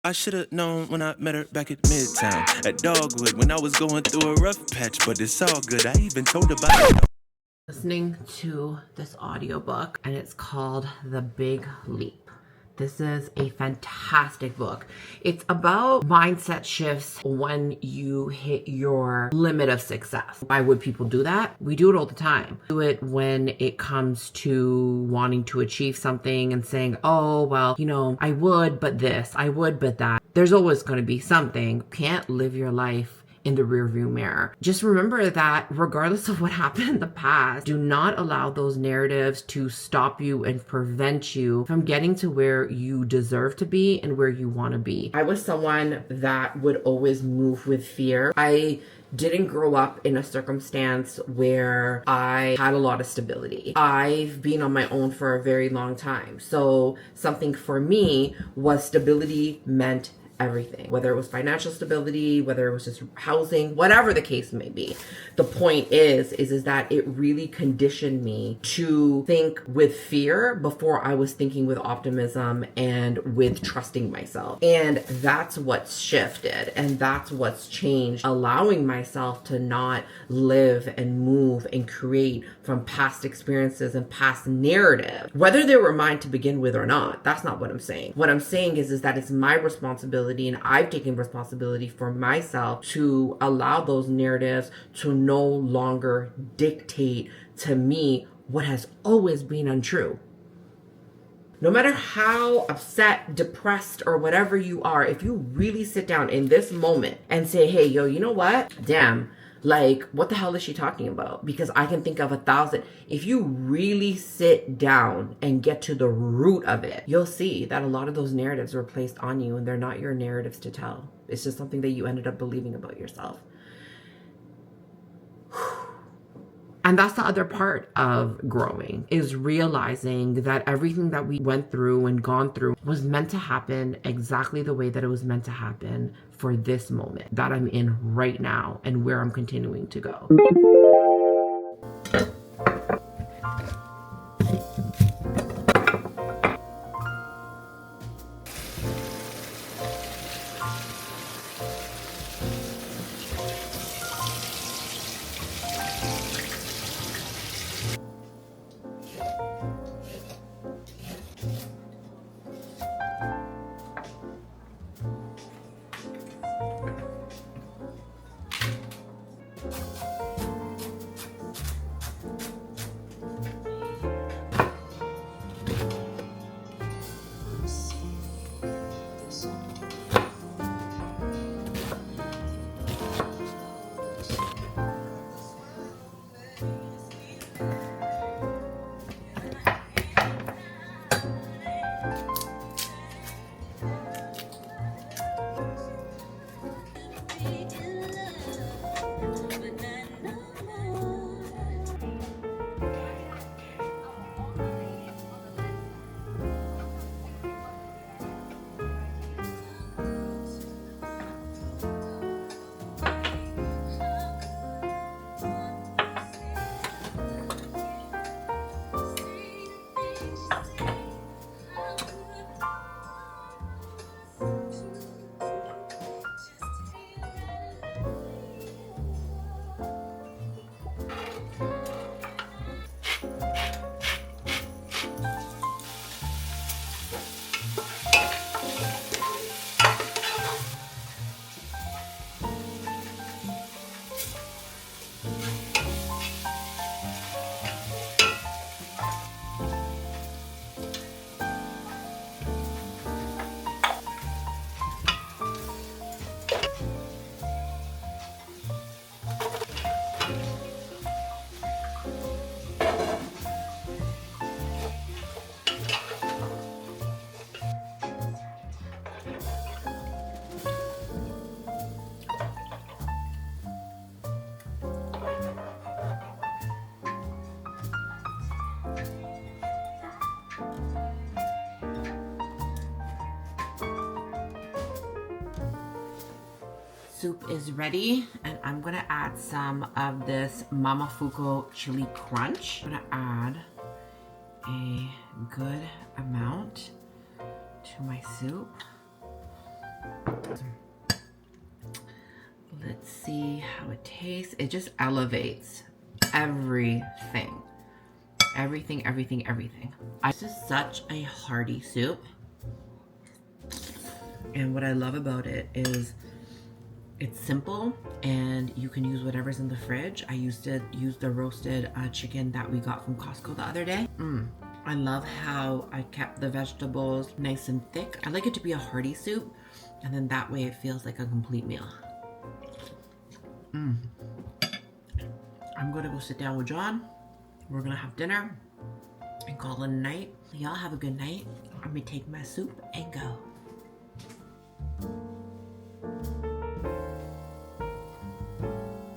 I should've known when I met her back at Midtown, at Dogwood, when I was going through a rough patch, but it's all good. I even told her about it. Listening to this audiobook, and it's called The Big Leap. This is a fantastic book. It's about mindset shifts when you hit your limit of success. Why would people do that? We do it all the time. We do it when it comes to wanting to achieve something and saying, oh, well, you know, I would, but this, I would, but that. There's always going to be something. You can't live your life in the rearview mirror. Just remember that regardless of what happened in the past, do not allow those narratives to stop you and prevent you from getting to where you deserve to be and where you want to be. I was someone that would always move with fear. I didn't grow up in a circumstance where I had a lot of stability. I've been on my own for a very long time. So something for me was stability meant everything, whether it was financial stability, whether it was just housing, whatever the case may be. The point is that it really conditioned me to think with fear before I was thinking with optimism and with trusting myself. And that's what's shifted and that's what's changed, allowing myself to not live and move and create from past experiences and past narrative, whether they were mine to begin with or not. That's not what I'm saying. What I'm saying is that it's my responsibility, and I've taken responsibility for myself to allow those narratives to no longer dictate to me what has always been untrue. No matter how upset, depressed, or whatever you are, if you really sit down in this moment and say, hey, yo, you know what? Damn, like, what the hell is she talking about? Because I can think of 1,000. If you really sit down and get to the root of it, you'll see that a lot of those narratives were placed on you and they're not your narratives to tell. It's just something that you ended up believing about yourself. And that's the other part of growing, is realizing that everything that we went through and gone through was meant to happen exactly the way that it was meant to happen for this moment that I'm in right now and where I'm continuing to go. Soup is ready, and I'm gonna add some of this Mamafuko chili crunch. I'm gonna add a good amount to my soup. taste, it just elevates everything. Everything. This is such a hearty soup. And what I love about it is it's simple and you can use whatever's in the fridge. I used to use the roasted chicken that we got from Costco the other day. I love how I kept the vegetables nice and thick. I like it to be a hearty soup, and then that way it feels like a complete meal. I'm gonna go sit down with John. We're gonna have dinner and call it a night. Y'all have a good night. I'm gonna take my soup and go.